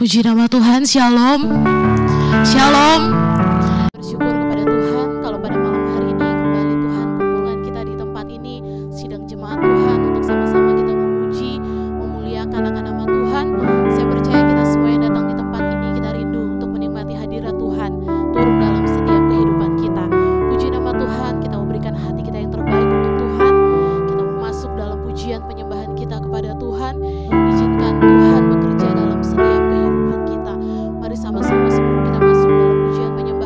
Puji nama Tuhan, shalom. Shalom. Bersyukur kepada Tuhan kalau pada malam hari ini kembali Tuhan kumpulkan kita di tempat ini, sidang jemaat Tuhan, untuk sama-sama kita memuji, memuliakan akan nama Tuhan. Saya percaya kita semua yang datang di tempat ini, kita rindu untuk menikmati hadirat Tuhan turun dalam setiap kehidupan kita. Puji nama Tuhan, kita memberikan hati kita yang terbaik untuk Tuhan. Kita mau masuk dalam pujian penyembahan kita kepada Tuhan. Izinkan Tuhan bekerja dalam setiap kehidupan kita. Mari sama-sama sebelum kita masuk dalam pujian penyembahan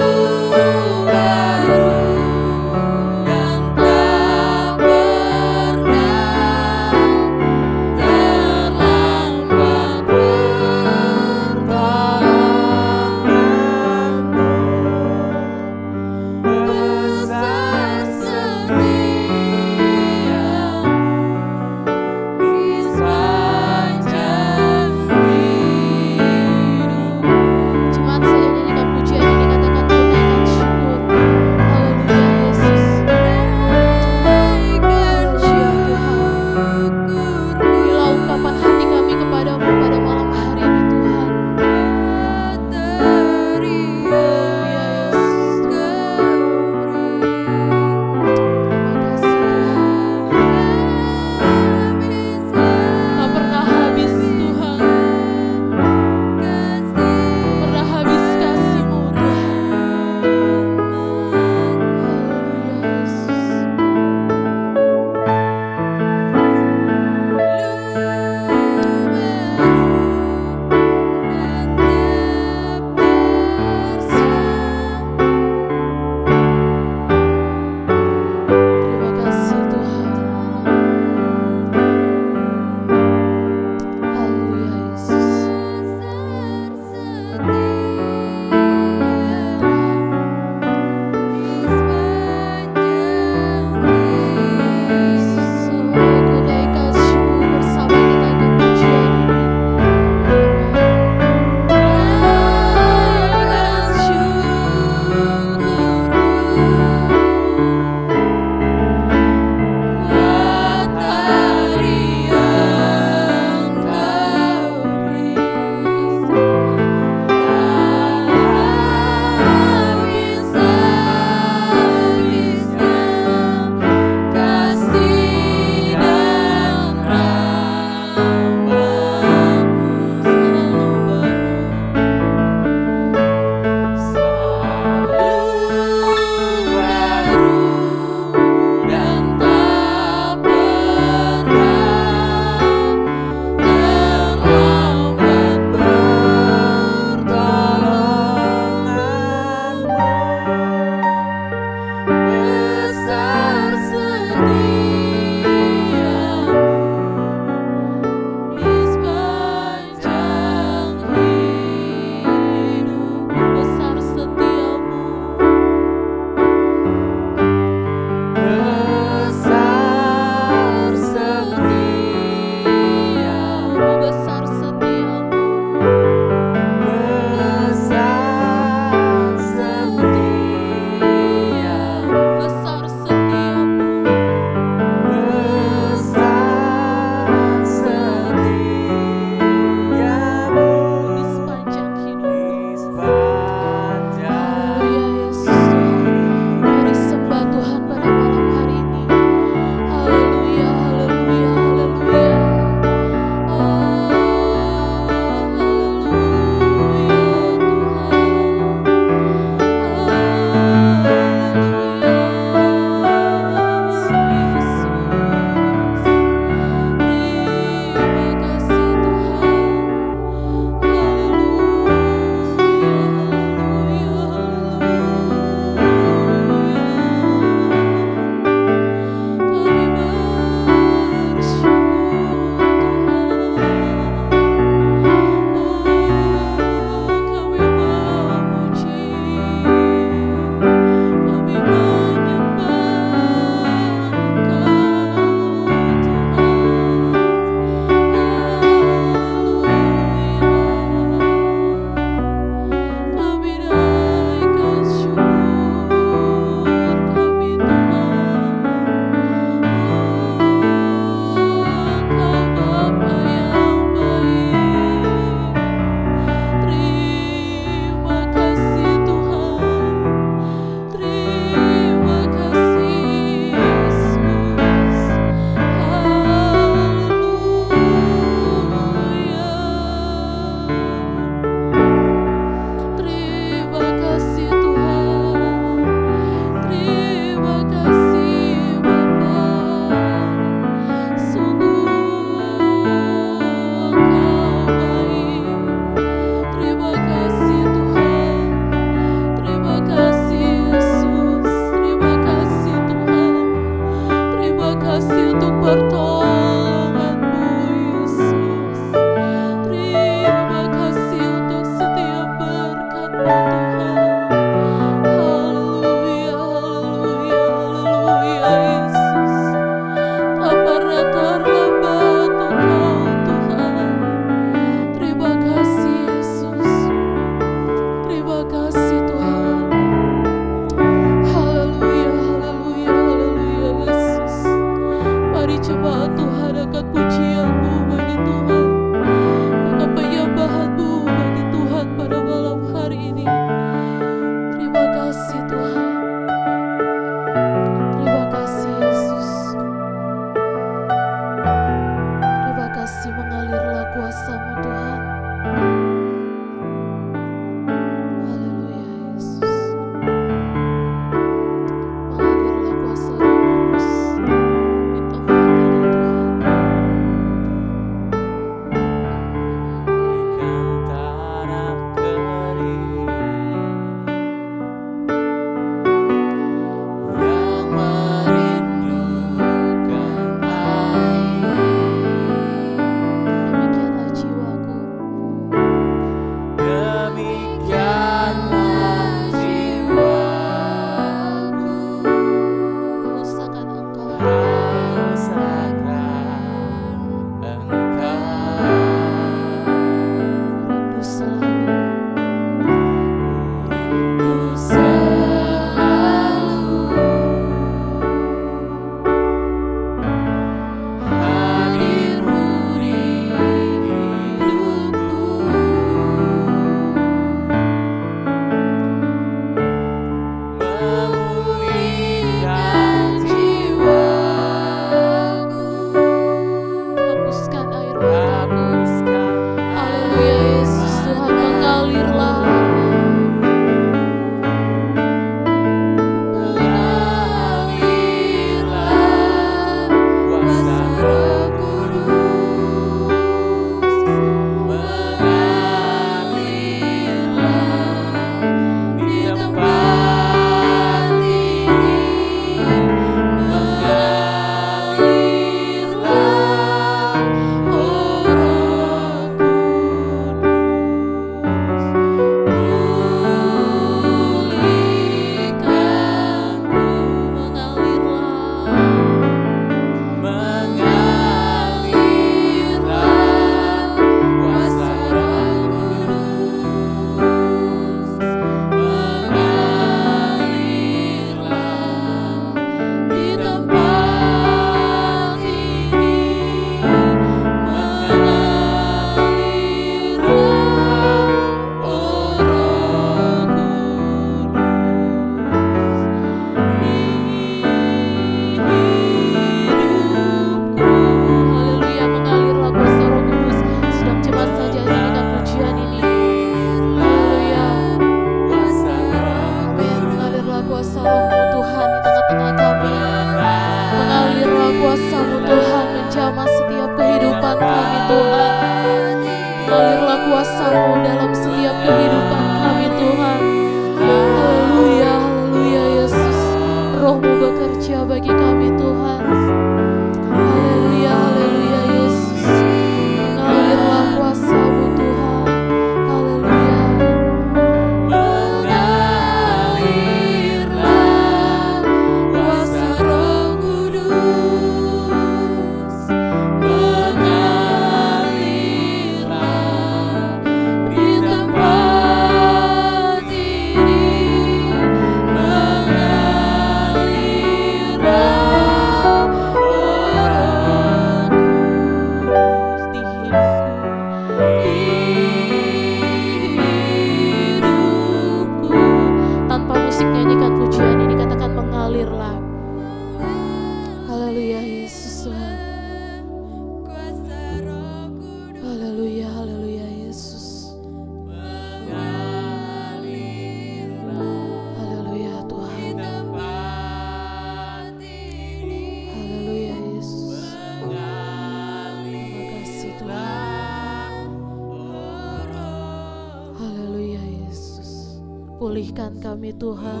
Pulihkan kami Tuhan.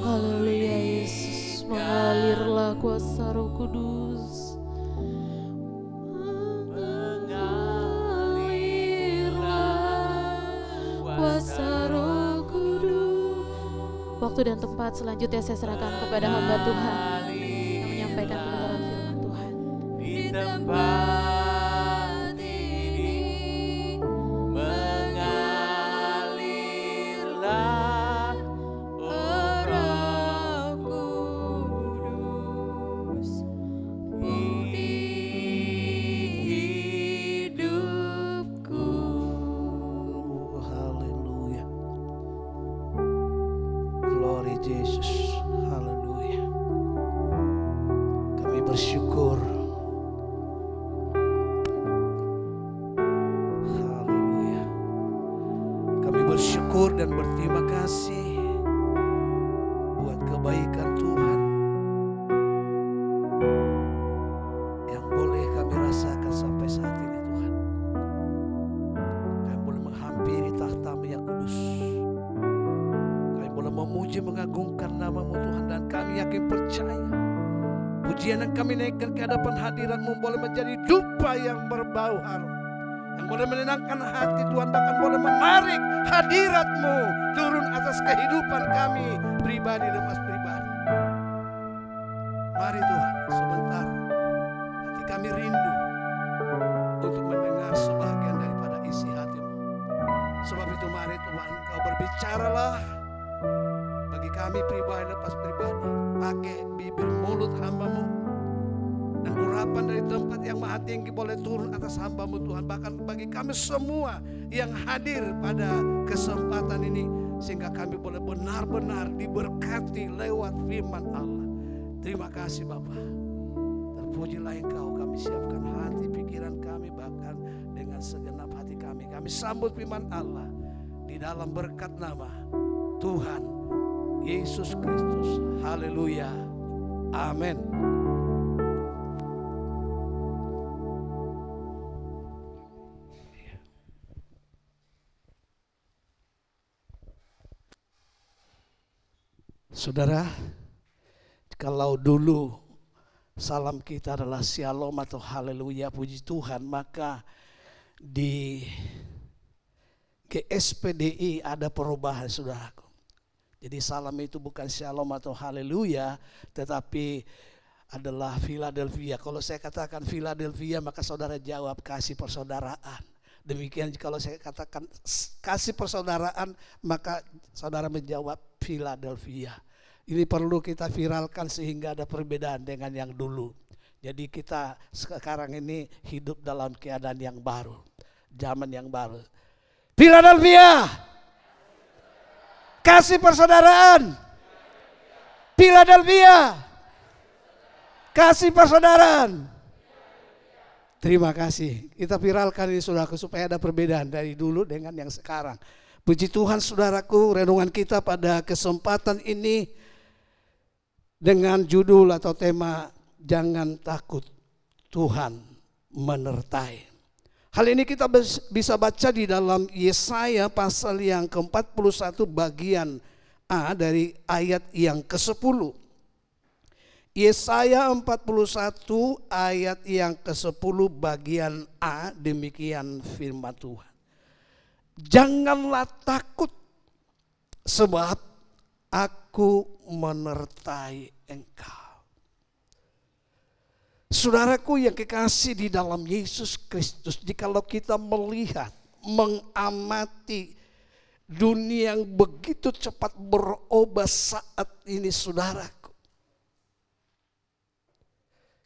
Haleluya Yesus. Mengalirlah kuasa Roh Kudus. Mengalirlah kuasa Roh Kudus. Waktu dan tempat selanjutnya saya serahkan kepada hamba Tuhan yang menyampaikan kebenaran firman Tuhan. Di tempat ini mengalirlah Roh Kudus di hidupku. Haleluya. Glory Jesus. Haleluya. Kami bersyukur. Haleluya. Kami bersyukur dan berterima kasih buat kebaikan Tuhan yang boleh kami rasakan sampai saat ini Tuhan. Kami boleh menghampiri tahta-Mu yang kudus. Kami boleh memuji mengagungkan nama-Mu Tuhan, dan kami yakin percaya pujian yang kami naikkan ke hadapan hadirat-Mu boleh menjadi dupa yang berbau harum, yang boleh menenangkan hati Tuhan, bahkan boleh menarik hadirat-Mu turun atas kehidupan kami pribadi lepas pribadi. Mari Tuhan, sebentar hati kami rindu untuk mendengar sebagian daripada isi hati-Mu. Sebab itu mari Tuhan, Kau berbicaralah bagi kami pribadi lepas pribadi. Pakai bibir mulut hamba-Mu, dan urapan dari tempat yang maha tinggi boleh turun atas hamba-Mu Tuhan. Bahkan bagi kami semua yang hadir pada kesempatan ini, sehingga kami boleh benar-benar diberkati lewat firman Allah. Terima kasih Bapa. Terpujilah Engkau. Kami siapkan hati pikiran kami, bahkan dengan segenap hati kami. Kami sambut firman Allah di dalam berkat nama Tuhan Yesus Kristus. Haleluya. Amin. Saudara, kalau dulu salam kita adalah shalom atau haleluya, puji Tuhan, maka di GSPDI ada perubahan, saudaraku. Jadi salam itu bukan shalom atau haleluya, tetapi adalah Philadelphia. Kalau saya katakan Philadelphia, maka saudara jawab kasih persaudaraan. Demikian kalau saya katakan kasih persaudaraan, maka saudara menjawab Philadelphia. Ini perlu kita viralkan sehingga ada perbedaan dengan yang dulu. Jadi kita sekarang ini hidup dalam keadaan yang baru, zaman yang baru. Philadelphia, kasih persaudaraan. Philadelphia, kasih persaudaraan. Terima kasih. Kita viralkan ini saudaraku, supaya ada perbedaan dari dulu dengan yang sekarang. Puji Tuhan saudaraku, renungan kita pada kesempatan ini dengan judul atau tema jangan takut, Tuhan menyertai. Hal ini kita bisa baca di dalam Yesaya pasal yang ke-41 bagian A dari ayat yang ke-10. Yesaya 41 ayat yang ke-10 bagian A, demikian firman Tuhan. Janganlah takut, sebab aku menyertai engkau. Saudaraku yang kekasih di dalam Yesus Kristus, jikalau kita melihat, mengamati dunia yang begitu cepat berubah saat ini saudaraku,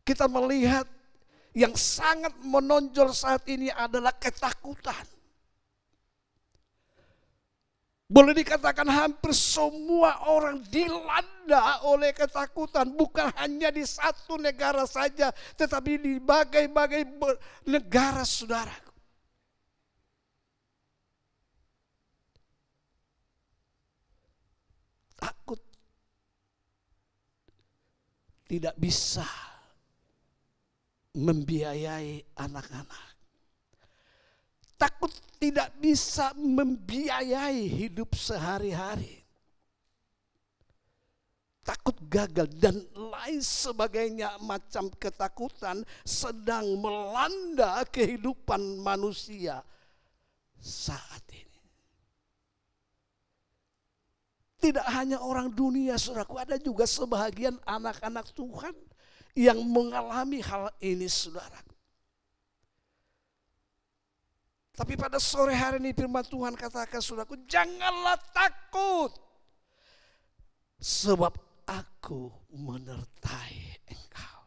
kita melihat yang sangat menonjol saat ini adalah ketakutan. Boleh dikatakan hampir semua orang dilanda oleh ketakutan. Bukan hanya di satu negara saja, tetapi di bagai-bagai negara saudara. Takut tidak bisa membiayai anak-anak. Takut tidak bisa membiayai hidup sehari-hari. Takut gagal dan lain sebagainya macam ketakutan sedang melanda kehidupan manusia saat ini. Tidak hanya orang dunia, saudaraku, ada juga sebahagian anak-anak Tuhan yang mengalami hal ini, saudaraku. Tapi pada sore hari ini firman Tuhan katakan, saudaraku, janganlah takut, sebab aku menyertai engkau.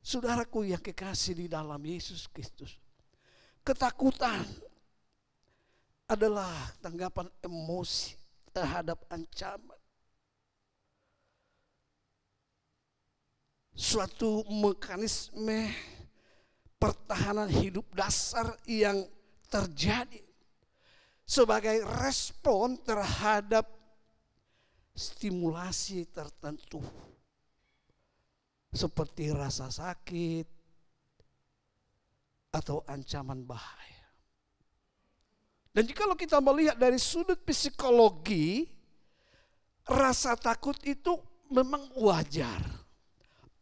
Saudaraku yang kekasih di dalam Yesus Kristus, ketakutan adalah tanggapan emosi terhadap ancaman. Suatu mekanisme pertahanan hidup dasar yang terjadi sebagai respon terhadap stimulasi tertentu seperti rasa sakit atau ancaman bahaya. Dan jikalau kita melihat dari sudut psikologi, rasa takut itu memang wajar,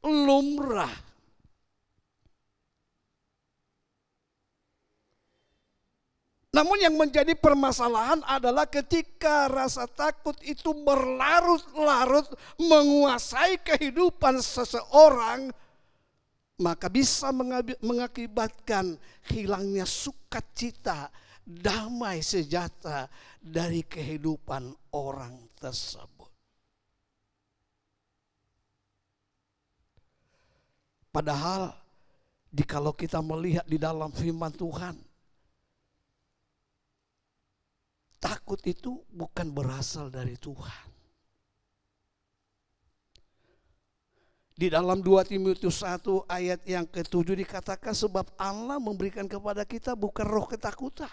lumrah. Namun yang menjadi permasalahan adalah ketika rasa takut itu berlarut-larut menguasai kehidupan seseorang, maka bisa mengakibatkan hilangnya sukacita, damai sejahtera dari kehidupan orang tersebut. Padahal jikalau kita melihat di dalam firman Tuhan, takut itu bukan berasal dari Tuhan. Di dalam 2 Timotius 1 ayat yang ke-7 dikatakan, sebab Allah memberikan kepada kita bukan roh ketakutan,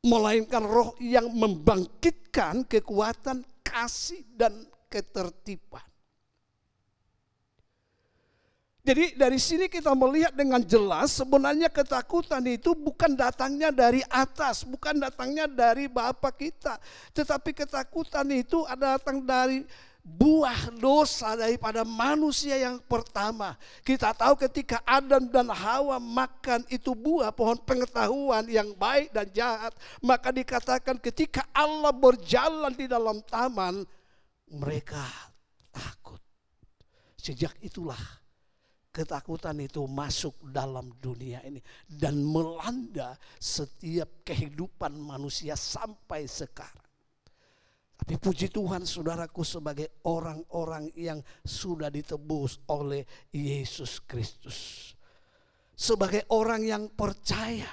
melainkan roh yang membangkitkan kekuatan, kasih, dan ketertiban. Jadi dari sini kita melihat dengan jelas sebenarnya ketakutan itu bukan datangnya dari atas, bukan datangnya dari Bapa kita. Tetapi ketakutan itu datang dari buah dosa daripada manusia yang pertama. Kita tahu ketika Adam dan Hawa makan itu buah pohon pengetahuan yang baik dan jahat, maka dikatakan ketika Allah berjalan di dalam taman, mereka takut. Sejak itulah ketakutan itu masuk dalam dunia ini dan melanda setiap kehidupan manusia sampai sekarang. Tapi puji Tuhan saudaraku, sebagai orang-orang yang sudah ditebus oleh Yesus Kristus, sebagai orang yang percaya,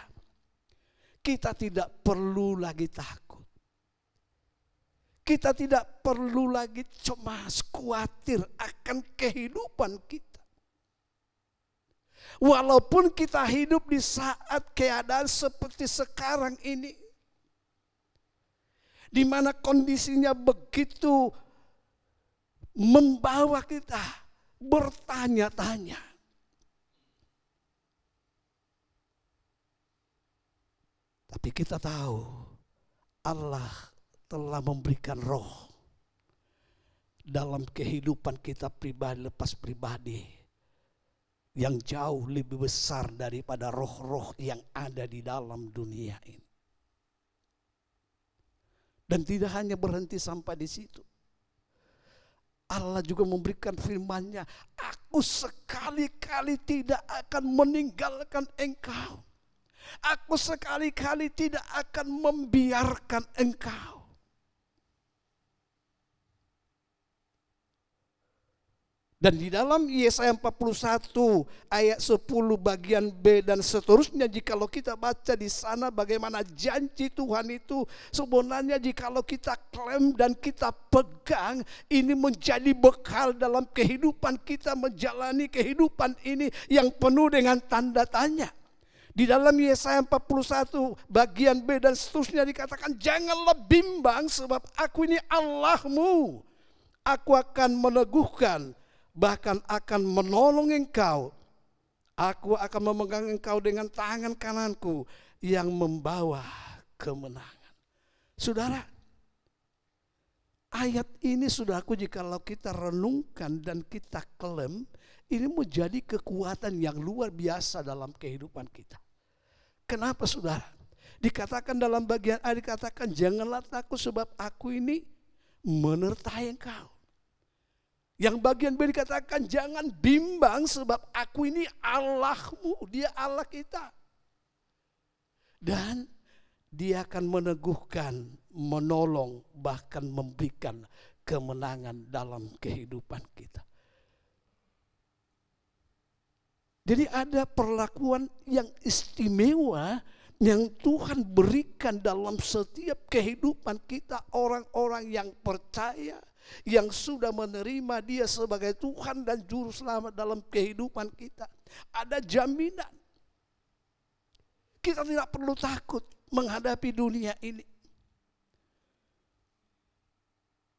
kita tidak perlu lagi takut. Kita tidak perlu lagi cemas, khawatir akan kehidupan kita. Walaupun kita hidup di saat keadaan seperti sekarang ini, di mana kondisinya begitu membawa kita bertanya-tanya. Tapi kita tahu Allah telah memberikan roh dalam kehidupan kita pribadi lepas pribadi yang jauh lebih besar daripada roh-roh yang ada di dalam dunia ini. Dan tidak hanya berhenti sampai di situ. Allah juga memberikan firman-Nya, aku sekali-kali tidak akan meninggalkan engkau. Aku sekali-kali tidak akan membiarkan engkau. Dan di dalam Yesaya 41 ayat 10 bagian B dan seterusnya, jikalau kita baca di sana bagaimana janji Tuhan itu sebenarnya jikalau kita klaim dan kita pegang, ini menjadi bekal dalam kehidupan kita menjalani kehidupan ini yang penuh dengan tanda tanya. Di dalam Yesaya 41 bagian B dan seterusnya dikatakan, janganlah bimbang sebab aku ini Allahmu. Aku akan meneguhkan, bahkan akan menolong engkau. Aku akan memegang engkau dengan tangan kananku yang membawa kemenangan. Saudara, ayat ini saudaraku, jikalau kita renungkan dan kita klaim, ini menjadi kekuatan yang luar biasa dalam kehidupan kita. Kenapa saudara? Dikatakan dalam bagian A, dikatakan janganlah takut sebab aku ini menyertai engkau. Yang bagian B dikatakan jangan bimbang sebab aku ini Allahmu, dia Allah kita. Dan dia akan meneguhkan, menolong, bahkan memberikan kemenangan dalam kehidupan kita. Jadi ada perlakuan yang istimewa yang Tuhan berikan dalam setiap kehidupan kita, orang-orang yang percaya, yang sudah menerima dia sebagai Tuhan dan Juru Selamat dalam kehidupan kita. Ada jaminan. Kita tidak perlu takut menghadapi dunia ini.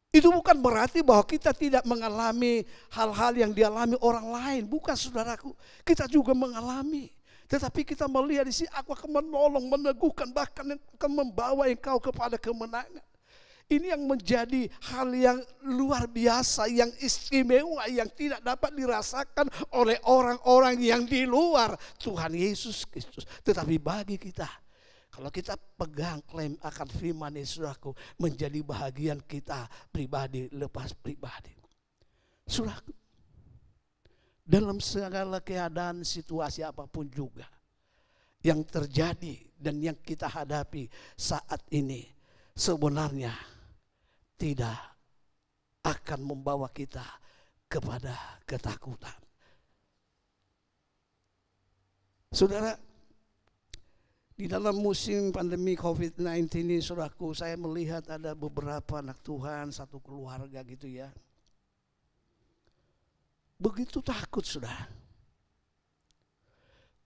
Itu bukan berarti bahwa kita tidak mengalami hal-hal yang dialami orang lain. Bukan saudaraku, kita juga mengalami. Tetapi kita melihat di sini, aku akan menolong, meneguhkan, bahkan akan membawa engkau kepada kemenangan. Ini yang menjadi hal yang luar biasa, yang istimewa, yang tidak dapat dirasakan oleh orang-orang yang di luar Tuhan Yesus Kristus. Tetapi bagi kita, kalau kita pegang klaim akan firman Yesus, saudaraku, menjadi bahagian kita pribadi lepas pribadi. Saudaraku, dalam segala keadaan, situasi apapun juga yang terjadi dan yang kita hadapi saat ini, sebenarnya tidak akan membawa kita kepada ketakutan. Saudara, di dalam musim pandemi COVID-19 ini, saudaraku, saya melihat ada beberapa anak Tuhan, satu keluarga gitu ya. Begitu takut, saudara.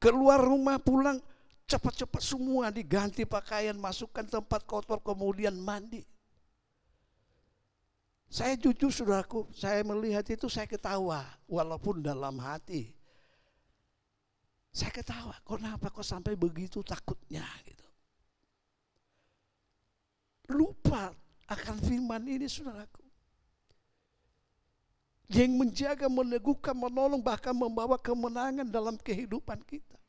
Keluar rumah, pulang, cepat-cepat semua diganti pakaian, masukkan tempat kotor, kemudian mandi. Saya jujur saudaraku, saya melihat itu saya ketawa, walaupun dalam hati. Saya ketawa, kenapa kok sampai begitu takutnya gitu. Lupa akan firman ini saudaraku. Yang menjaga, meneguhkan, menolong, bahkan membawa kemenangan dalam kehidupan kita.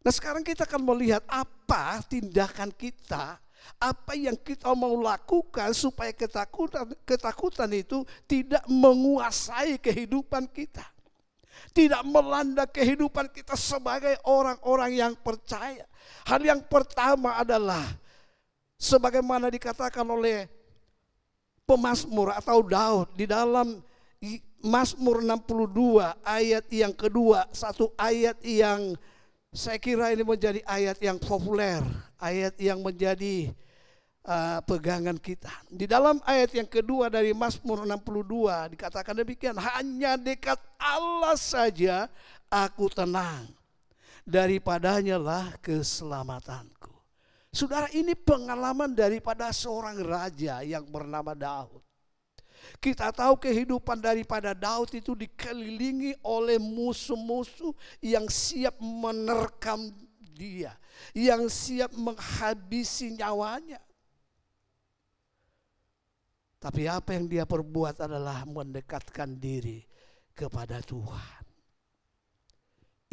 Nah sekarang kita akan melihat apa tindakan kita, apa yang kita mau lakukan supaya ketakutan itu tidak menguasai kehidupan kita. Tidak melanda kehidupan kita sebagai orang-orang yang percaya. Hal yang pertama adalah sebagaimana dikatakan oleh pemazmur atau Daud di dalam Mazmur 62 ayat yang kedua, satu ayat yang saya kira ini menjadi ayat yang populer, ayat yang menjadi pegangan kita. Di dalam ayat yang kedua dari Mazmur 62 dikatakan demikian, hanya dekat Allah saja aku tenang, daripadanya lah keselamatanku. Saudara, ini pengalaman daripada seorang raja yang bernama Daud. Kita tahu kehidupan daripada Daud itu dikelilingi oleh musuh-musuh yang siap menerkam dia, yang siap menghabisi nyawanya. Tapi apa yang dia perbuat adalah mendekatkan diri kepada Tuhan.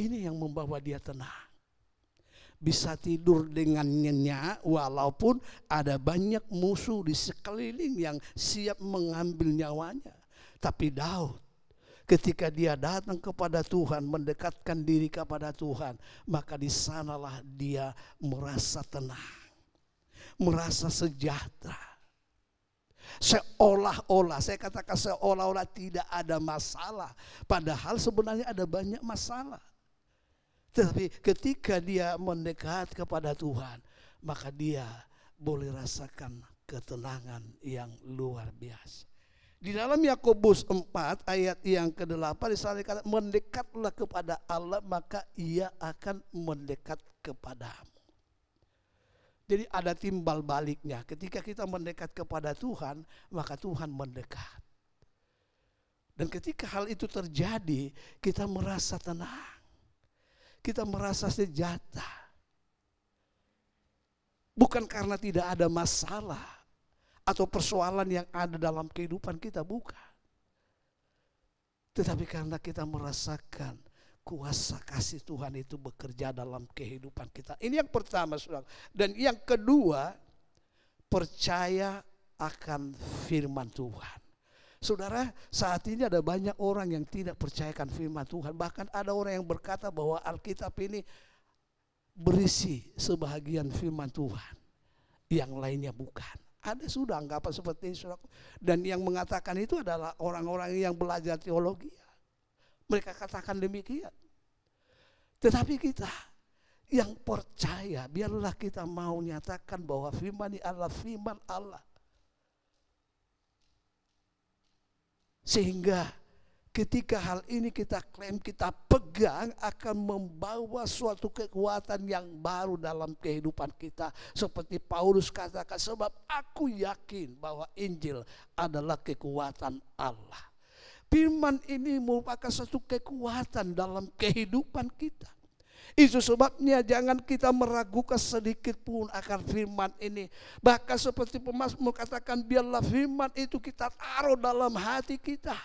Ini yang membawa dia tenang. Bisa tidur dengan nyenyak walaupun ada banyak musuh di sekeliling yang siap mengambil nyawanya. Tapi Daud ketika dia datang kepada Tuhan, mendekatkan diri kepada Tuhan, maka di sanalah dia merasa tenang, merasa sejahtera. Seolah-olah, saya katakan seolah-olah tidak ada masalah, padahal sebenarnya ada banyak masalah. Tetapi ketika dia mendekat kepada Tuhan, maka dia boleh rasakan ketenangan yang luar biasa. Di dalam Yakobus 4 ayat yang ke-8 di sana dikatakan, mendekatlah kepada Allah maka ia akan mendekat kepadamu. Jadi ada timbal baliknya. Ketika kita mendekat kepada Tuhan, maka Tuhan mendekat. Dan ketika hal itu terjadi, kita merasa tenang. Kita merasa sejahtera. Bukan karena tidak ada masalah atau persoalan yang ada dalam kehidupan kita, bukan. Tetapi karena kita merasakan kuasa kasih Tuhan itu bekerja dalam kehidupan kita. Ini yang pertama, saudara. Dan yang kedua, percaya akan firman Tuhan. Saudara, saat ini ada banyak orang yang tidak percayakan firman Tuhan. Bahkan ada orang yang berkata bahwa Alkitab ini berisi sebahagian firman Tuhan, yang lainnya bukan. Ada sudah anggapan seperti ini, saudara. Dan yang mengatakan itu adalah orang-orang yang belajar teologi. Mereka katakan demikian. Tetapi kita yang percaya, biarlah kita mau nyatakan bahwa firman ini adalah firman Allah. Sehingga ketika hal ini kita klaim, kita pegang, akan membawa suatu kekuatan yang baru dalam kehidupan kita. Seperti Paulus katakan, sebab aku yakin bahwa Injil adalah kekuatan Allah. Firman ini merupakan suatu kekuatan dalam kehidupan kita. Itu sebabnya jangan kita meragukan sedikit pun akan firman ini. Bahkan seperti pemazmur katakan, biarlah firman itu kita taruh dalam hati kita.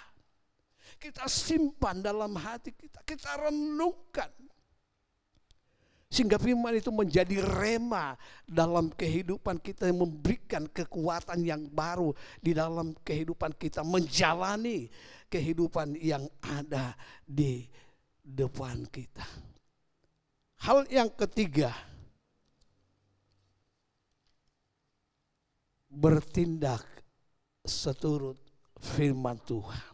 Kita simpan dalam hati kita, kita renungkan. Sehingga firman itu menjadi rema dalam kehidupan kita, yang memberikan kekuatan yang baru di dalam kehidupan kita, menjalani kehidupan yang ada di depan kita. Hal yang ketiga, bertindak seturut firman Tuhan.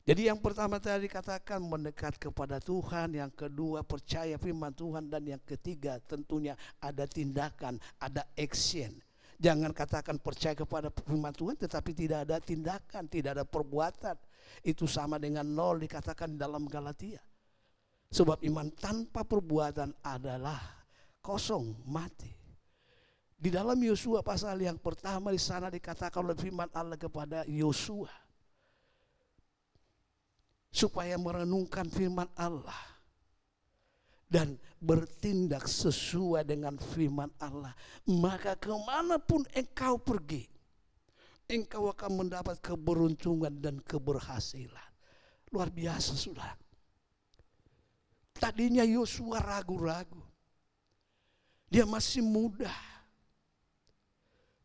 Jadi yang pertama tadi dikatakan mendekat kepada Tuhan, yang kedua percaya firman Tuhan, dan yang ketiga tentunya ada tindakan, ada action. Jangan katakan percaya kepada firman Tuhan tetapi tidak ada tindakan, tidak ada perbuatan. Itu sama dengan nol, dikatakan dalam Galatia. Sebab iman tanpa perbuatan adalah kosong, mati. Di dalam Yosua pasal yang pertama, di sana dikatakan oleh firman Allah kepada Yosua supaya merenungkan firman Allah dan bertindak sesuai dengan firman Allah. Maka kemanapun engkau pergi, engkau akan mendapat keberuntungan dan keberhasilan. Luar biasa, saudara. Tadinya Yosua ragu-ragu. Dia masih muda.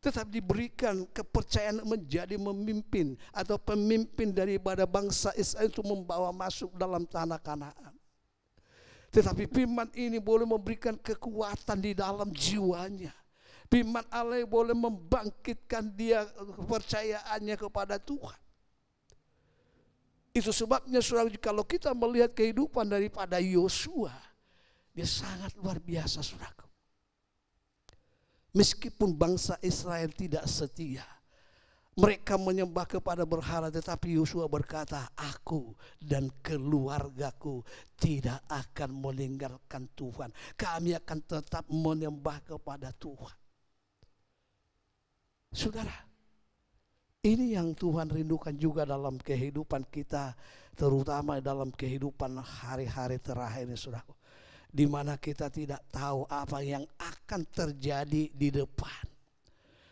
Tetap diberikan kepercayaan menjadi memimpin atau pemimpin daripada bangsa Israel untuk membawa masuk dalam tanah Kanaan. Tetapi firman ini boleh memberikan kekuatan di dalam jiwanya. Firman Allah boleh membangkitkan dia kepercayaannya kepada Tuhan. Itu sebabnya saudara, kalau kita melihat kehidupan daripada Yosua, dia sangat luar biasa, saudara. Meskipun bangsa Israel tidak setia, mereka menyembah kepada berhala, tetapi Yosua berkata, aku dan keluargaku tidak akan meninggalkan Tuhan. Kami akan tetap menyembah kepada Tuhan. Saudara, ini yang Tuhan rindukan juga dalam kehidupan kita, terutama dalam kehidupan hari-hari terakhir ini, saudara. Di mana kita tidak tahu apa yang akan terjadi di depan.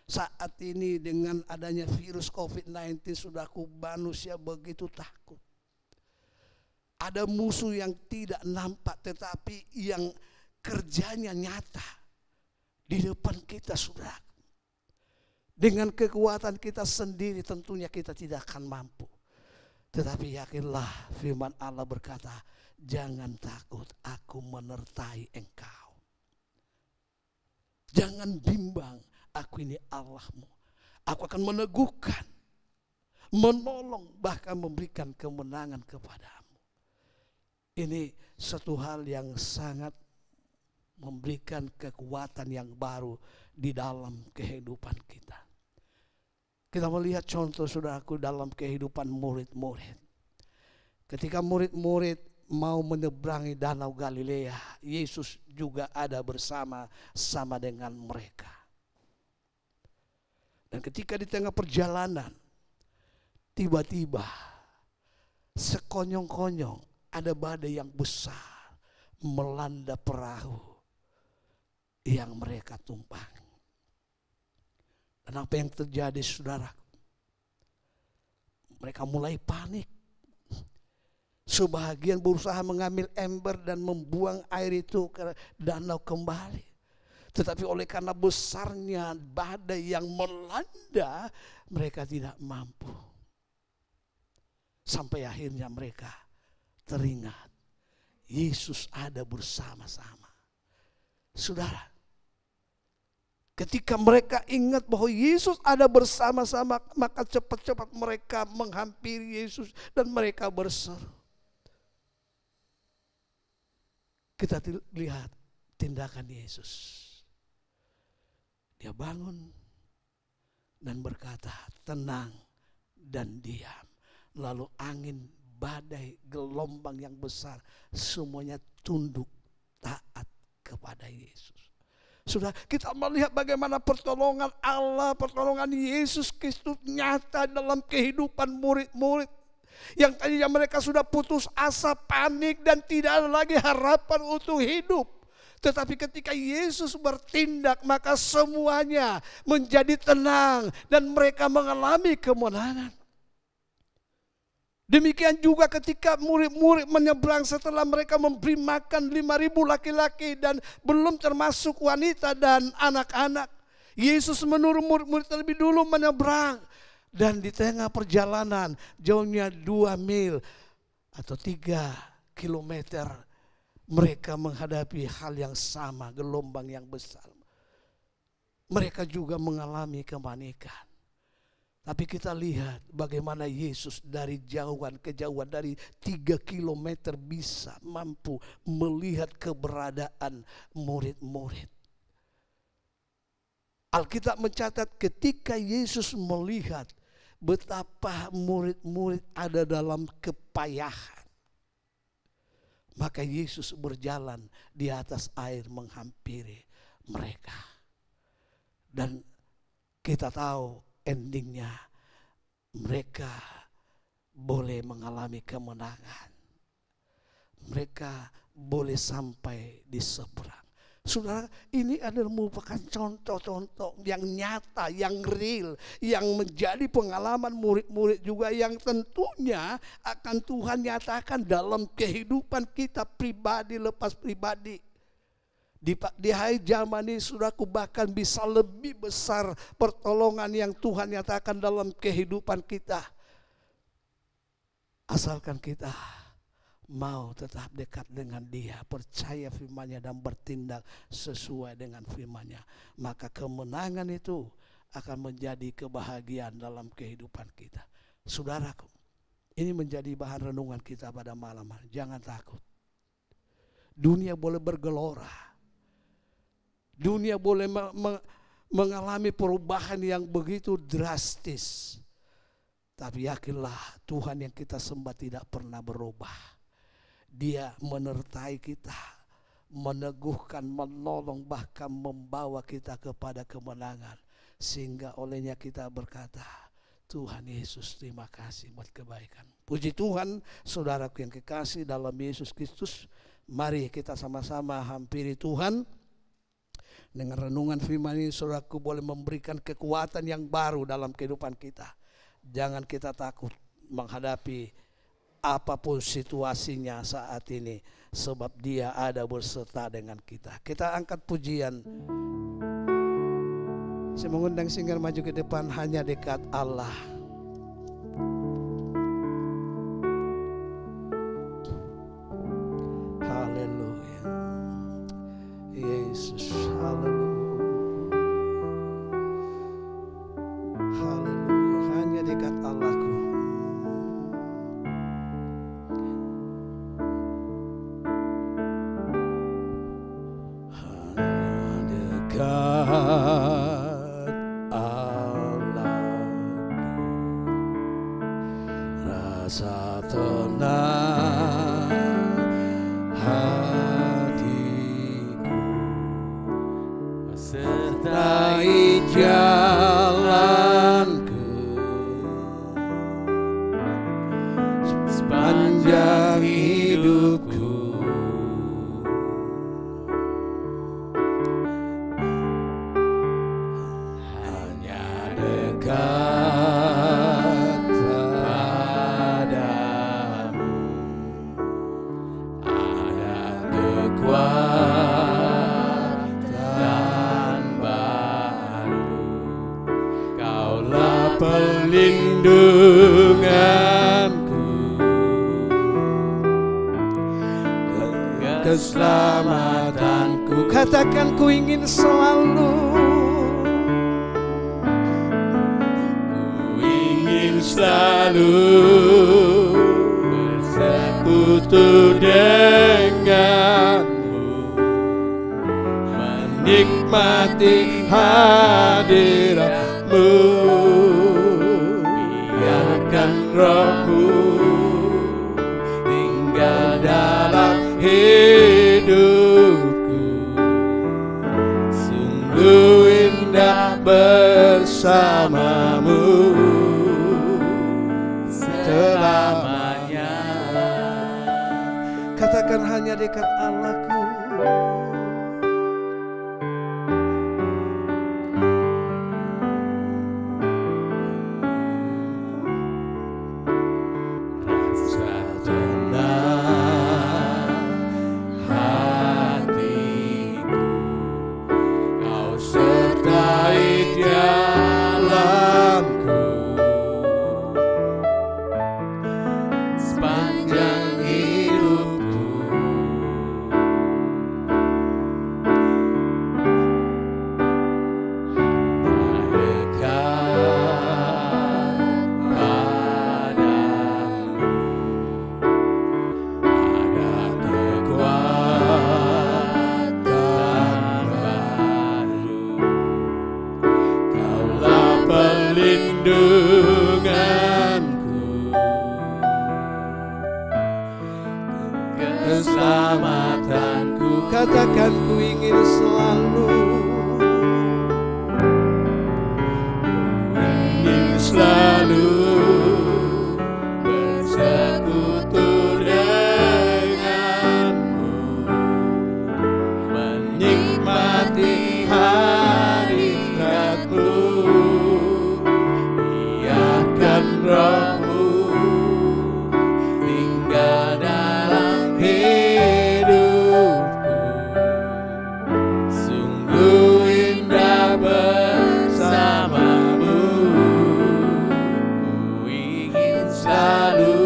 Saat ini dengan adanya virus COVID-19, saudaraku, manusia begitu takut. Ada musuh yang tidak nampak tetapi yang kerjanya nyata di depan kita, saudara. Dengan kekuatan kita sendiri tentunya kita tidak akan mampu. Tetapi yakinlah, firman Allah berkata, jangan takut, aku menyertai engkau. Jangan bimbang, aku ini Allahmu. Aku akan meneguhkan, menolong, bahkan memberikan kemenangan kepadamu. Ini satu hal yang sangat memberikan kekuatan yang baru di dalam kehidupan kita. Kita melihat contoh, saudaraku, dalam kehidupan murid-murid. Ketika murid-murid mau menyeberangi danau Galilea, Yesus juga ada bersama-sama dengan mereka. Dan ketika di tengah perjalanan, tiba-tiba sekonyong-konyong ada badai yang besar melanda perahu yang mereka tumpangi. Dan apa yang terjadi, saudara? Mereka mulai panik. Sebahagian berusaha mengambil ember dan membuang air itu ke danau kembali. Tetapi oleh karena besarnya badai yang melanda, mereka tidak mampu. Sampai akhirnya mereka teringat, Yesus ada bersama-sama. Saudara, ketika mereka ingat bahwa Yesus ada bersama-sama, maka cepat-cepat mereka menghampiri Yesus dan mereka berseru. Kita lihat tindakan Yesus. Dia bangun dan berkata, tenang dan diam. Lalu angin, badai, gelombang yang besar, semuanya tunduk taat kepada Yesus. Sudah, kita melihat bagaimana pertolongan Allah, pertolongan Yesus Kristus nyata dalam kehidupan murid-murid. Yang tadinya mereka sudah putus asa, panik, dan tidak ada lagi harapan untuk hidup. Tetapi ketika Yesus bertindak, maka semuanya menjadi tenang dan mereka mengalami kemenangan. Demikian juga ketika murid-murid menyeberang setelah mereka memberi makan 5.000 laki-laki dan belum termasuk wanita dan anak-anak. Yesus menyuruh murid-murid terlebih dulu menyeberang. Dan di tengah perjalanan jauhnya 2 mil atau 3 kilometer mereka menghadapi hal yang sama, gelombang yang besar. Mereka juga mengalami kepanikan. Tapi kita lihat bagaimana Yesus dari kejauhan dari 3 kilometer bisa mampu melihat keberadaan murid-murid. Alkitab mencatat ketika Yesus melihat betapa murid-murid ada dalam kepayahan, maka Yesus berjalan di atas air menghampiri mereka. Dan kita tahu endingnya mereka boleh mengalami kemenangan. Mereka boleh sampai di seberang. Saudara, ini adalah merupakan contoh-contoh yang nyata, yang real, yang menjadi pengalaman murid-murid juga yang tentunya akan Tuhan nyatakan dalam kehidupan kita pribadi lepas pribadi. Di hari zaman ini, saudaraku, bahkan bisa lebih besar pertolongan yang Tuhan nyatakan dalam kehidupan kita. Asalkan kita mau tetap dekat dengan Dia, percaya firman-Nya dan bertindak sesuai dengan firman-Nya, maka kemenangan itu akan menjadi kebahagiaan dalam kehidupan kita. Saudaraku, ini menjadi bahan renungan kita pada malam hari. Jangan takut. Dunia boleh bergelora. Dunia boleh mengalami perubahan yang begitu drastis. Tapi yakinlah, Tuhan yang kita sembah tidak pernah berubah. Dia menyertai kita, meneguhkan, menolong, bahkan membawa kita kepada kemenangan. Sehingga olehnya kita berkata, Tuhan Yesus, terima kasih buat kebaikan. Puji Tuhan, saudaraku yang kekasih dalam Yesus Kristus. Mari kita sama-sama hampiri Tuhan. Dengan renungan firman ini, saudaraku, boleh memberikan kekuatan yang baru dalam kehidupan kita. Jangan kita takut menghadapi apapun situasinya saat ini, sebab Dia ada berserta dengan kita. Kita angkat pujian. Saya mengundang singer maju ke depan, hanya dekat Allah. Haleluya. Yesus, haleluya. Haleluya, hanya dekat Allahku. Hanya dekat Allahku. keselamatanku. Katakan ku ingin selalu, ku ingin selalu bersekutu denganmu, menikmati hadiratmu. Biarkan rohmu tinggal dalam hidupku. Sungguh indah bersamamu selamanya. Katakan hanya dekat Allahku. Keselamatanku. Katakan ku ingin selalu, ingin selalu bersekutu denganmu, menikmati hadiratmu. Biarkan rohmu tinggal dalam hidupku. Sungguh indah bersamamu. Ku ingin selalu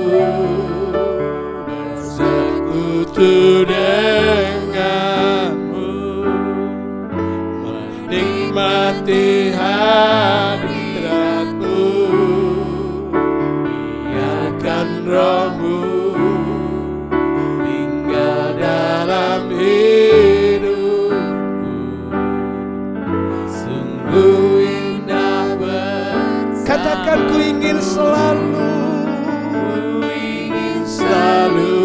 bersekutu denganmu, menikmati hadiratmu. Biarkan rohmu tinggal dalam hidupku. Sungguh indah bersamamu. Katakan ku ingin selalu, ku ingin selalu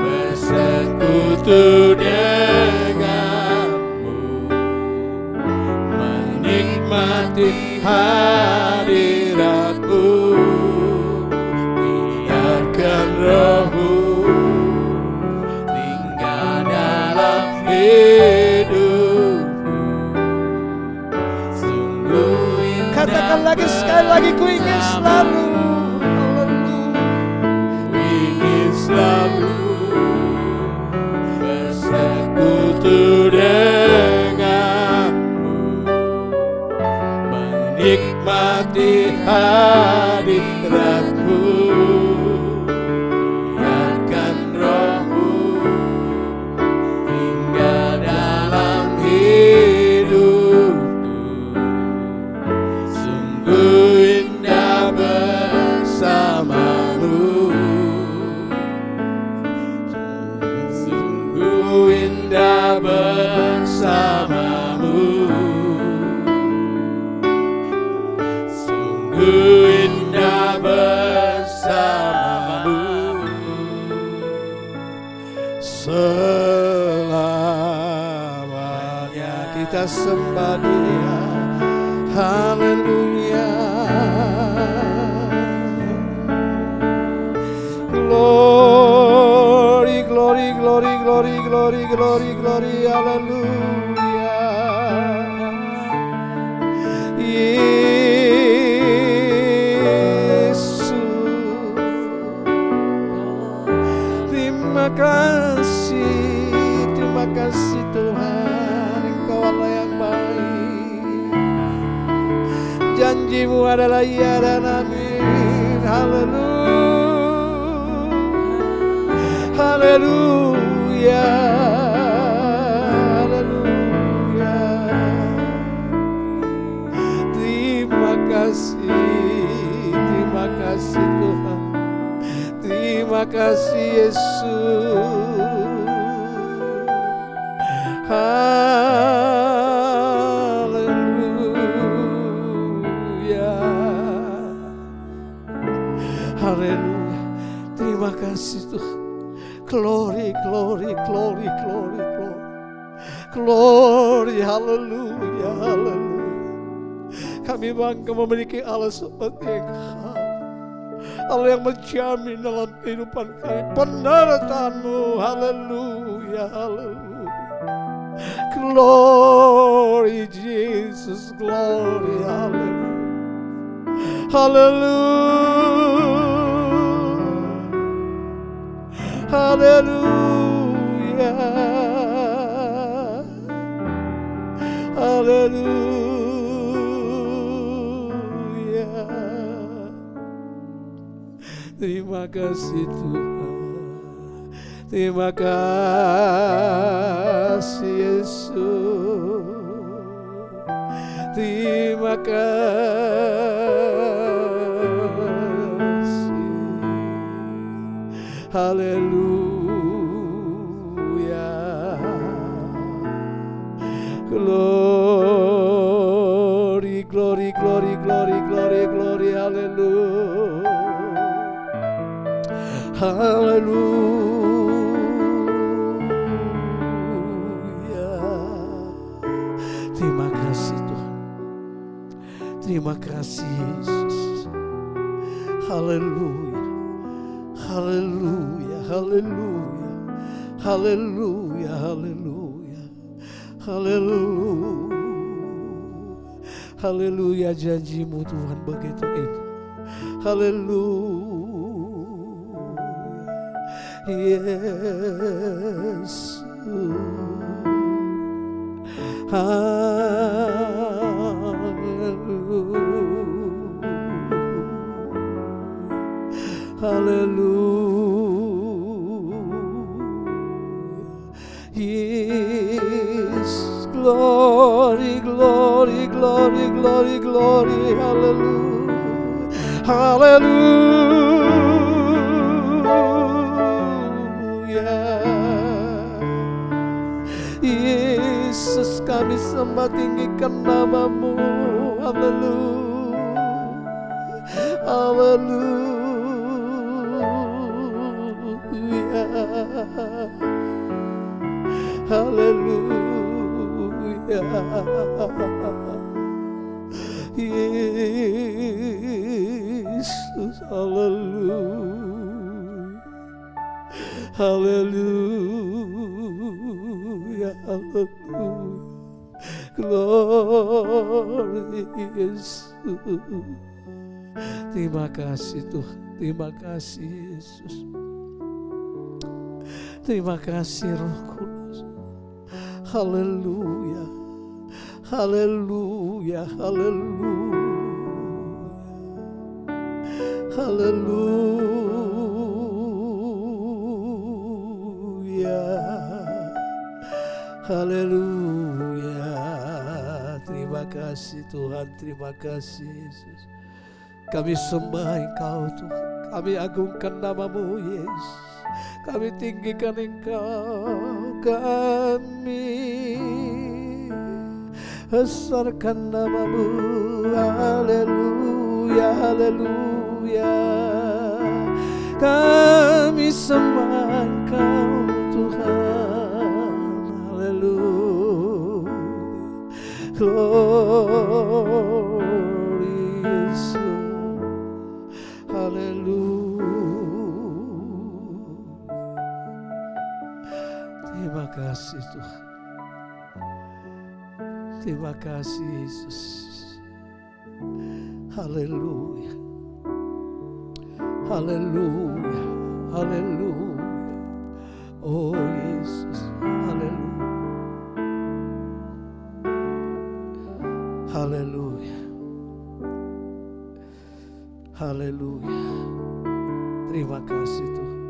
bersekutu denganmu, menikmati hadiratmu. Biarkan rohmu tinggal dalam hidupku. Sungguh indah. Katakan lagi, sekali lagi, ku ingin selalu, ku ingin selalu bersekutu denganmu, menikmati hadiratmu. Biarkan rohmu tinggal dalam hidupku. Sungguh indah bersamamu. Sungguh indah bersamamu. Sungguh indah bersamamu. Selamanya kita sembah Dia. Haleluya. Glory, glory, glory, glory, glory, glory, glory. Haleluya. Yesus, terima kasih Tuhan, Engkau Allah yang baik. Janjimu adalah ya dan amin. Haleluya, haleluya. haleluya. Terima kasih Tuhan. Terima kasih Yesus. Haleluya. Haleluya. Terima kasih Tuhan. Glory, glory, glory, glory, glory. Glory, haleluya, haleluya. Kami bangga memiliki Allah seperti Engkau. Allah yang menjamin dalam kehidupan kami penyertaan-Mu. Haleluya, haleluya. Glory Jesus, glory, haleluya. Haleluya. Haleluya. Haleluya. Terima kasih Tuhan. Terima kasih Yesus. Terima kasih. Haleluya. Glory, glory, glory, glory, glory, glory, haleluya. Haleluya. Terima kasih Tuhan. Terima kasih Yesus. Haleluya. Haleluya. Haleluya. Haleluya. Haleluya. Haleluya. Haleluya, janji-Mu Tuhan begitu indah. Haleluya. Yesus. Haleluya. Haleluya. Yes, glory, glory, glory, glory, glory, hallelujah. Hallelujah. Yesus, kami sembah tinggikan nama-Mu. Hallelujah. Hallelujah. Haleluya. Yesus, haleluya. Haleluya. Haleluya. Glory Yesus. Terima kasih Tuhan. Terima kasih Yesus. Terima kasih Roh Kudus. Haleluya. Haleluya. Haleluya. Haleluya. Haleluya. Terima kasih Tuhan. Terima kasih Yesus. Kami sembah Engkau Tuhan. Kami agungkan nama-Mu Yesus. Kami tinggikan Engkau, kami besarkan nama-Mu. Haleluya, haleluya. Kami sembah Engkau Tuhan. Haleluya. Glory Yesus. Haleluya. Terima kasih Tuhan. Terima kasih Yesus. Haleluya. Haleluya. Haleluya. Oh Yesus. Haleluya. Haleluya. Haleluya. Terima kasih Tuhan.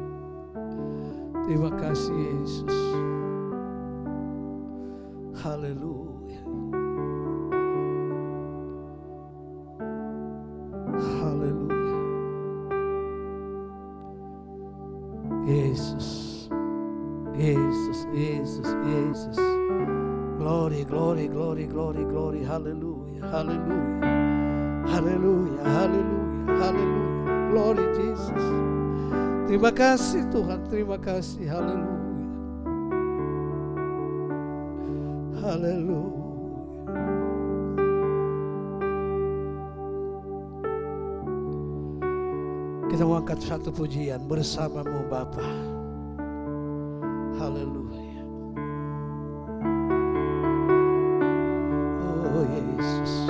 Terima kasih Yesus. Haleluya. Haleluya. Yesus. Yesus, Yesus, Yesus. Glory, glory, glory, glory, glory. Haleluya, haleluya. Haleluya, haleluya, haleluya. Glory Jesus. Terima kasih Tuhan, terima kasih. Haleluya. Haleluya. Kita mau angkat satu pujian bersamamu Bapa. Haleluya. Oh Yesus.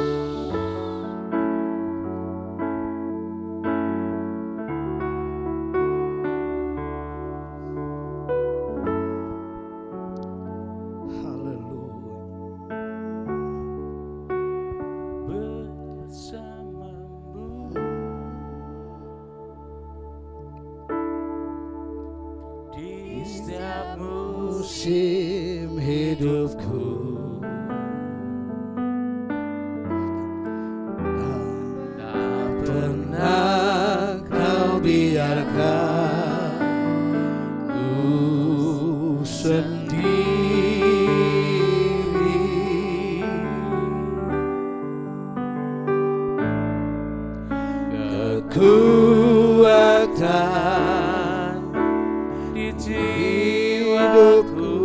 Musim hidupku tak pernah kau biarkan ku sendiri. Kekuatan di jiwaku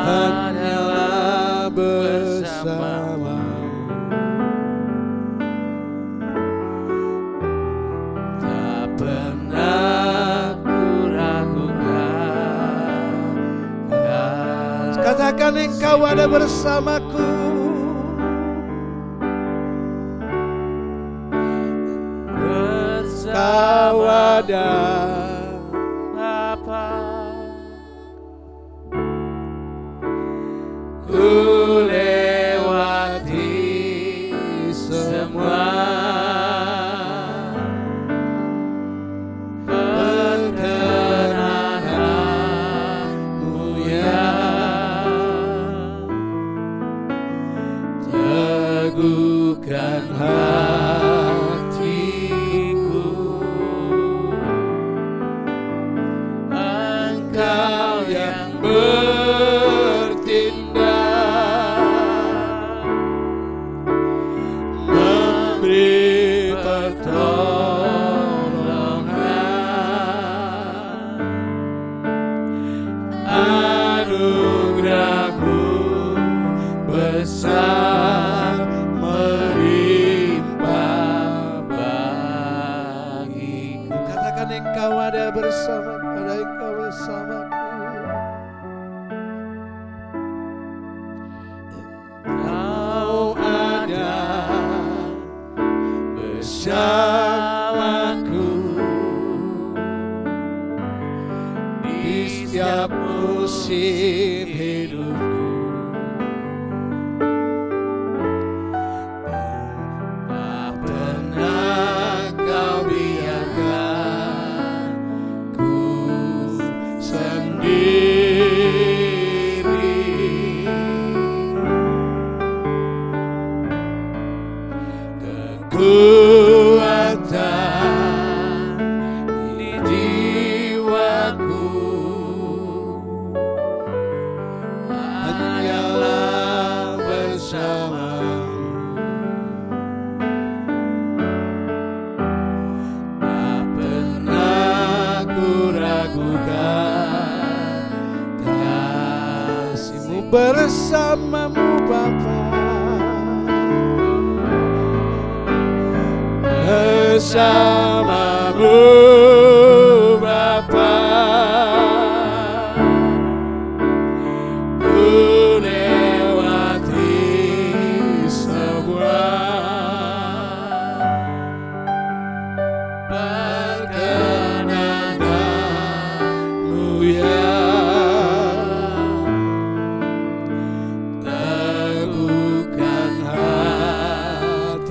hanyalah bersamamu. Tak pernah ku ragukan. Katakan Engkau ada bersamaku. Kau ada Bapa. Ku lewati semua perkenananmu ya. Teguhkan hatiku, Engkau yang bertindak, memberi pertolongan. Anugerah-Mu besar melimpah bagiku. Katakan Engkau ada bersamaku, ada Engkau bersamaku. Engkau ada bersamaku di setiap musim hidupku. Tak pernah kau biarkan ku sendiri. Kekuatan di jiwaku hanyalah bersamamu. Tak pernah ku ragukan kasih-Mu bersamamu Bapa. Bersamamu Bapa, ku lewati semua perkenananmu ya. Teguhkan hatiku,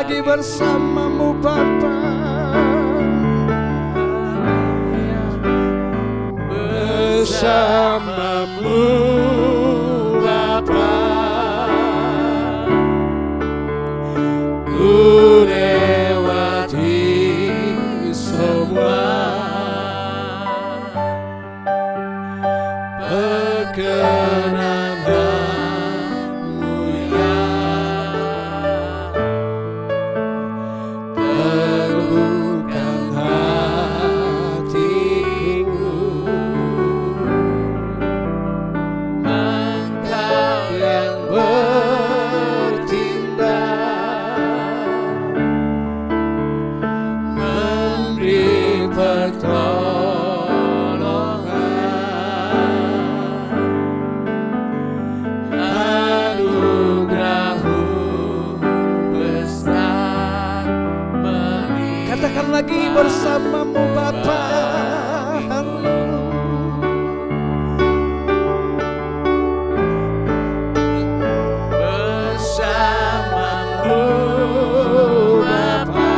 lagi bersamamu Bapa. Bersamamu Bapa, ku lewati semua perkenanmu ya, teguhkan hatiku. Engkau yang bertindak, memberi pertolongan, anugerah-Mu besar melimpah. Katakan lagi, bersamamu Bapa. Bersamamu Bapa,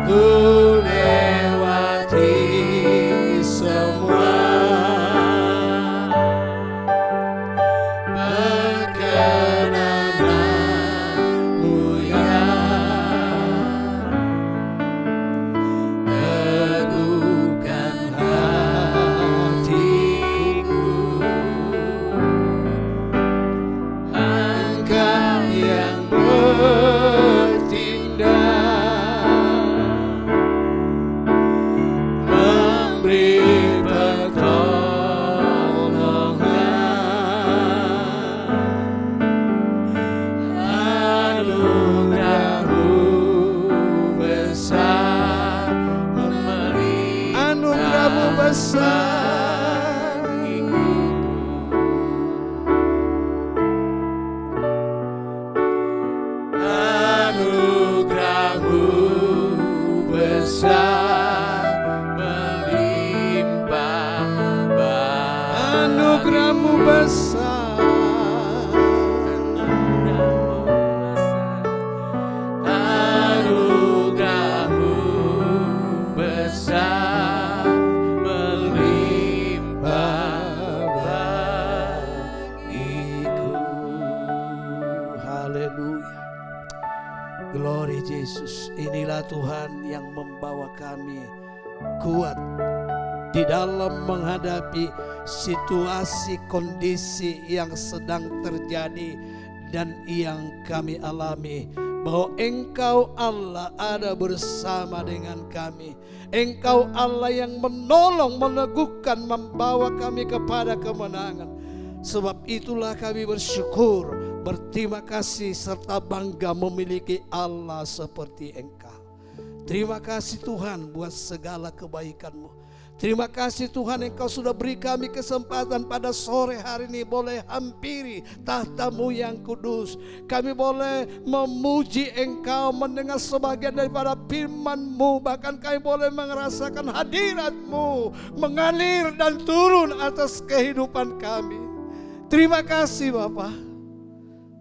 ku lewati semua perkenanmu ya, teguhkan hatiku. Engkau yang bertindak, memberi pertolongan, anugerah-Mu besar melimpah. Anugerah-Mu besar, anugerah-Mu besar melimpah, anugerah-Mu besar, anugerah-Mu besar melimpah bagiku. Haleluya. Glory Yesus. Inilah Tuhan yang membawa kami kuat di dalam menghadapi situasi kondisi yang sedang terjadi dan yang kami alami, bahwa Engkau Allah ada bersama dengan kami. Engkau Allah yang menolong, meneguhkan, membawa kami kepada kemenangan. Sebab itulah kami bersyukur, berterima kasih serta bangga memiliki Allah seperti Engkau. Terima kasih Tuhan buat segala kebaikan-Mu. Terima kasih Tuhan, Engkau sudah beri kami kesempatan pada sore hari ini boleh hampiri tahta-Mu yang kudus. Kami boleh memuji Engkau, mendengar sebagian daripada firman-Mu. Bahkan kami boleh merasakan hadirat-Mu mengalir dan turun atas kehidupan kami. Terima kasih Bapa.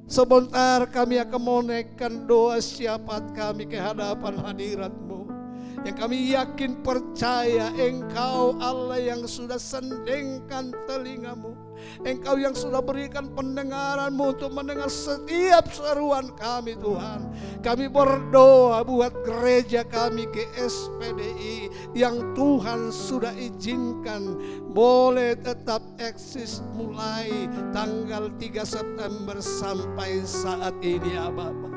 Sebentar kami akan menaikkan doa syafaat kami ke hadapan hadirat-Mu, yang kami yakin percaya Engkau Allah yang sudah sendengkan telinga-Mu, Engkau yang sudah berikan pendengaran-Mu untuk mendengar setiap seruan kami Tuhan. Kami berdoa buat gereja kami GSPDI yang Tuhan sudah izinkan boleh tetap eksis mulai tanggal 3 September sampai saat ini ya Bapa.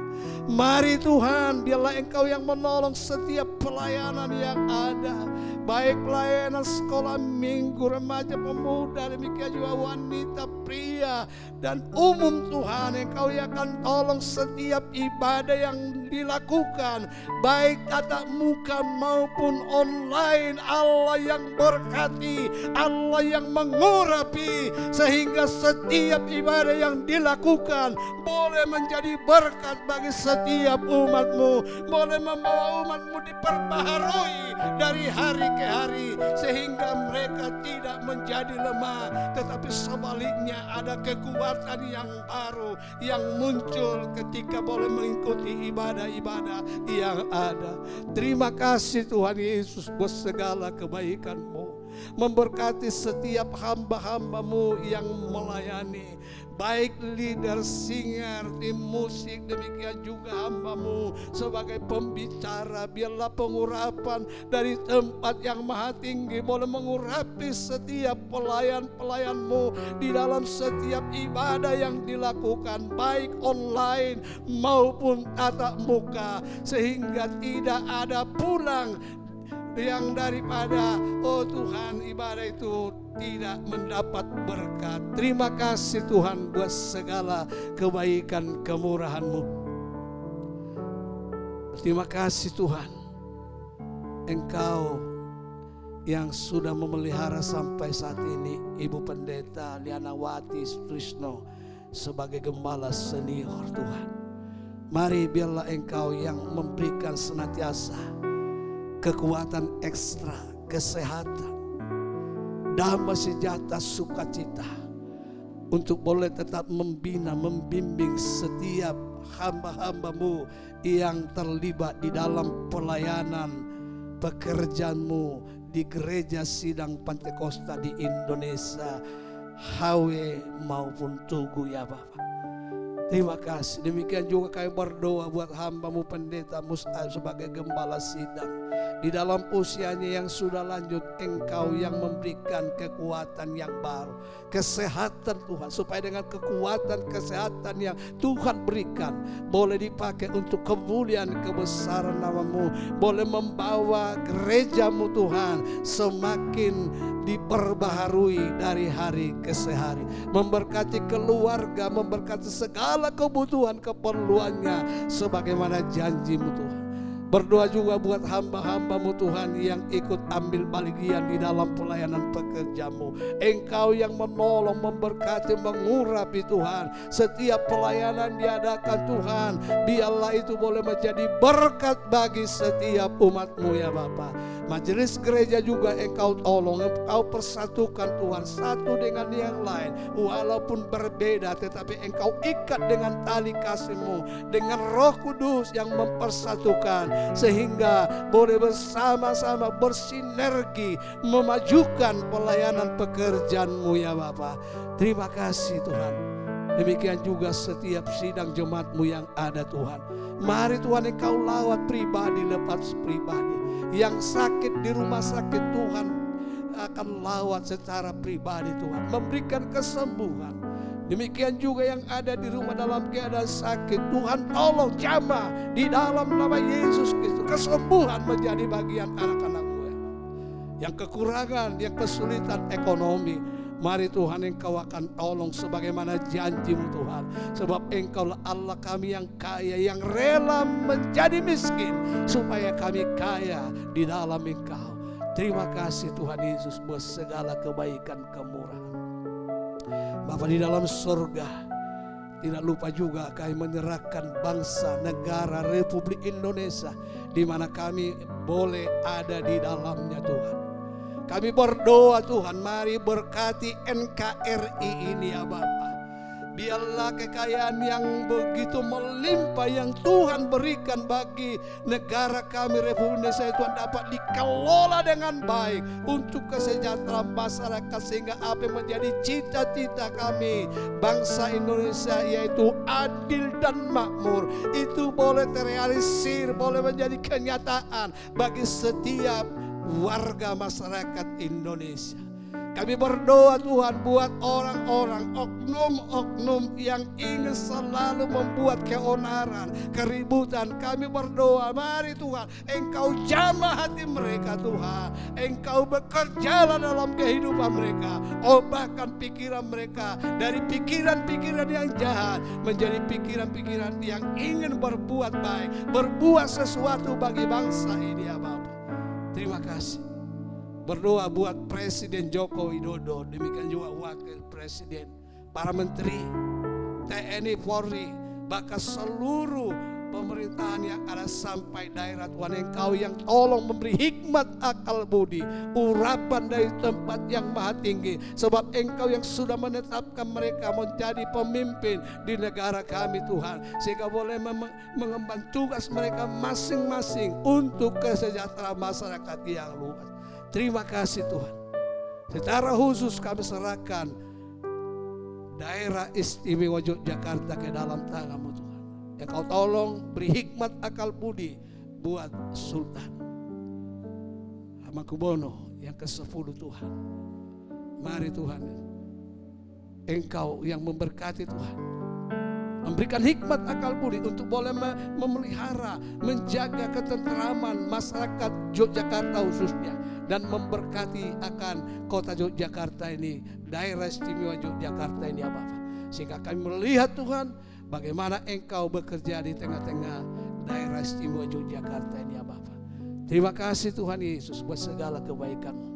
Mari Tuhan, biarlah Engkau yang menolong setiap pelayanan yang ada, baik pelayanan sekolah minggu, remaja, pemuda, demikian juga wanita, pria, dan umum Tuhan. Engkau yang akan tolong setiap ibadah yang dilakukan, baik tatap muka maupun online. Allah yang berkati, Allah yang mengurapi, sehingga setiap ibadah yang dilakukan boleh menjadi berkat bagi setiap umat-Mu, boleh membawa umat-Mu diperbaharui dari hari ke hari, sehingga mereka tidak menjadi lemah, tetapi sebaliknya ada kekuatan yang baru yang muncul ketika boleh mengikuti ibadah-ibadah yang ada. Terima kasih Tuhan Yesus buat segala kebaikan-Mu, memberkati setiap hamba-hamba-Mu yang melayani, baik leader, singer, tim musik, demikian juga hamba-Mu sebagai pembicara. Biarlah pengurapan dari tempat yang maha tinggi boleh mengurapi setiap pelayan-pelayan-Mu di dalam setiap ibadah yang dilakukan, baik online maupun tatap muka, sehingga tidak ada pulang yang daripada Tuhan ibadah itu tidak mendapat berkat. Terima kasih Tuhan buat segala kebaikan kemurahan-Mu. Terima kasih Tuhan, Engkau yang sudah memelihara sampai saat ini Ibu Pendeta Lianawati Sutrisno sebagai gembala senior. Tuhan, mari biarlah Engkau yang memberikan senantiasa kekuatan ekstra, kesehatan, damai sejahtera, sukacita untuk boleh tetap membina, membimbing setiap hamba-hamba-Mu yang terlibat di dalam pelayanan pekerjaan-Mu di Gereja Sidang Pantekosta di Indonesia, Hawe maupun Tugu ya Bapak. Terima kasih. Demikian juga kami berdoa buat hamba-Mu Pendeta Mus'ab sebagai gembala sidang. Di dalam usianya yang sudah lanjut, Engkau yang memberikan kekuatan yang baru, kesehatan Tuhan, supaya dengan kekuatan kesehatan yang Tuhan berikan boleh dipakai untuk kemuliaan kebesaran nama-Mu, boleh membawa gereja-Mu Tuhan semakin diperbaharui dari hari ke hari, memberkati keluarga, memberkati segala kebutuhan keperluannya sebagaimana janji-Mu Tuhan. Berdoa juga buat hamba-hamba-Mu Tuhan yang ikut ambil bagian di dalam pelayanan pekerja-Mu. Engkau yang menolong, memberkati, mengurapi Tuhan. Setiap pelayanan diadakan Tuhan, biarlah itu boleh menjadi berkat bagi setiap umat-Mu ya Bapa. Majelis gereja juga Engkau tolong, Engkau persatukan Tuhan, satu dengan yang lain. Walaupun berbeda, tetapi Engkau ikat dengan tali kasih-Mu, dengan Roh Kudus yang mempersatukan, sehingga boleh bersama-sama bersinergi memajukan pelayanan pekerjaan-Mu ya Bapa. Terima kasih Tuhan. Demikian juga setiap sidang jemaat-Mu yang ada Tuhan. Mari Tuhan Engkau lawat pribadi lepas pribadi. Yang sakit di rumah sakit Tuhan akan lawat secara pribadi Tuhan, memberikan kesembuhan. Demikian juga yang ada di rumah dalam keadaan sakit, Tuhan tolong jamah di dalam nama Yesus Kristus. Kesembuhan menjadi bagian anak-anak-Mu yang kekurangan, yang kesulitan ekonomi. Mari Tuhan Engkau akan tolong sebagaimana janji-Mu Tuhan. Sebab Engkau Allah kami yang kaya, yang rela menjadi miskin supaya kami kaya di dalam Engkau. Terima kasih Tuhan Yesus buat segala kebaikan kemurahan. Bapa di dalam surga, tidak lupa juga kami menyerahkan bangsa, negara, Republik Indonesia, di mana kami boleh ada di dalamnya Tuhan. Kami berdoa Tuhan, mari berkati NKRI ini ya Bapa. Biarlah kekayaan yang begitu melimpah yang Tuhan berikan bagi negara kami Republik Indonesia Tuhan dapat dikelola dengan baik untuk kesejahteraan masyarakat, sehingga apa yang menjadi cita-cita kami bangsa Indonesia yaitu adil dan makmur itu boleh terrealisir, boleh menjadi kenyataan bagi setiap warga masyarakat Indonesia. Kami berdoa Tuhan buat orang-orang, oknum-oknum yang ingin selalu membuat keonaran, keributan. Kami berdoa, mari Tuhan Engkau jamah hati mereka Tuhan. Engkau bekerjalah dalam kehidupan mereka. Ubahkan pikiran mereka dari pikiran-pikiran yang jahat menjadi pikiran-pikiran yang ingin berbuat baik, berbuat sesuatu bagi bangsa ini ya Bapak. Terima kasih. Berdoa buat Presiden Joko Widodo, demikian juga Wakil Presiden, para menteri, TNI, Polri, bahkan seluruh pemerintahan yang ada sampai daerah Tuhan. Engkau yang tolong memberi hikmat, akal budi, urapan dari tempat yang maha tinggi. Sebab Engkau yang sudah menetapkan mereka menjadi pemimpin di negara kami Tuhan, sehingga boleh mengemban tugas mereka masing-masing untuk kesejahteraan masyarakat yang luas. Terima kasih Tuhan. Secara khusus kami serahkan daerah istimewa Yogyakarta ke dalam tangan-Mu Tuhan. Yang Kau tolong beri hikmat, akal budi buat Sultan Hamengkubuwono yang ke-10 Tuhan. Mari Tuhan, Engkau yang memberkati Tuhan, memberikan hikmat, akal budi untuk boleh memelihara, menjaga ketentraman masyarakat Yogyakarta khususnya, dan memberkati akan kota Yogyakarta ini, daerah istimewa Yogyakarta ini ya Bapak. Sehingga kami melihat Tuhan bagaimana Engkau bekerja di tengah-tengah daerah istimewa Yogyakarta ini ya Bapak. Terima kasih Tuhan Yesus buat segala kebaikan-Mu.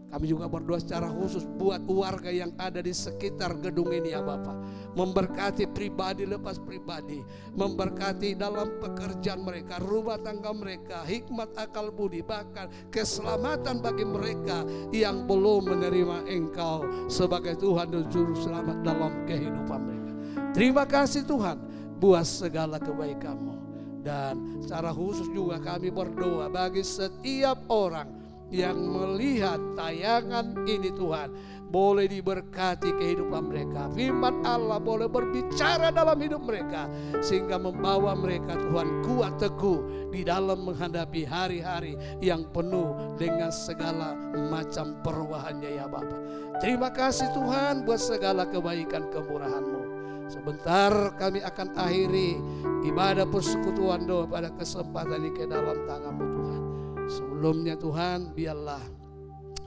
Kami juga berdoa secara khusus buat warga yang ada di sekitar gedung ini ya Bapak. Memberkati pribadi lepas pribadi, memberkati dalam pekerjaan mereka, rumah tangga mereka, hikmat, akal budi, bahkan keselamatan bagi mereka yang belum menerima Engkau sebagai Tuhan dan Juru Selamat dalam kehidupan mereka. Terima kasih Tuhan buat segala kebaikan-Mu. Dan secara khusus juga kami berdoa bagi setiap orang yang melihat tayangan ini Tuhan, boleh diberkati kehidupan mereka. Firman Allah boleh berbicara dalam hidup mereka, sehingga membawa mereka Tuhan kuat teguh di dalam menghadapi hari-hari yang penuh dengan segala macam perubahannya ya Bapa. Terima kasih Tuhan buat segala kebaikan kemurahan-Mu. Sebentar kami akan akhiri ibadah persekutuan doa pada kesempatan ini ke dalam tangan-Mu Tuhan. Sebelumnya Tuhan, biarlah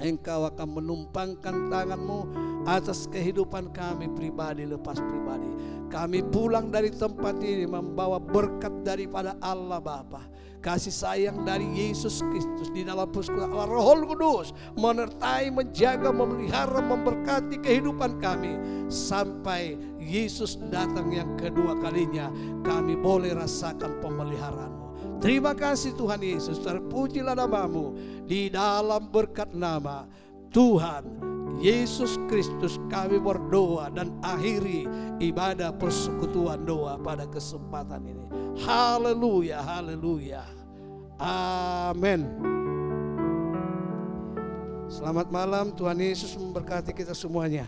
Engkau akan menumpangkan tangan-Mu atas kehidupan kami pribadi lepas pribadi. Kami pulang dari tempat ini membawa berkat daripada Allah Bapa, kasih sayang dari Yesus Kristus di dalam persekutuan Allah Roh Kudus menyertai, menjaga, memelihara, memberkati kehidupan kami sampai Yesus datang yang kedua kalinya. Kami boleh rasakan pemeliharaan-Mu. Terima kasih Tuhan Yesus, terpujilah nama-Mu di dalam berkat nama Tuhan Yesus Kristus kami berdoa dan akhiri ibadah persekutuan doa pada kesempatan ini. Haleluya, haleluya, amin. Selamat malam, Tuhan Yesus memberkati kita semuanya.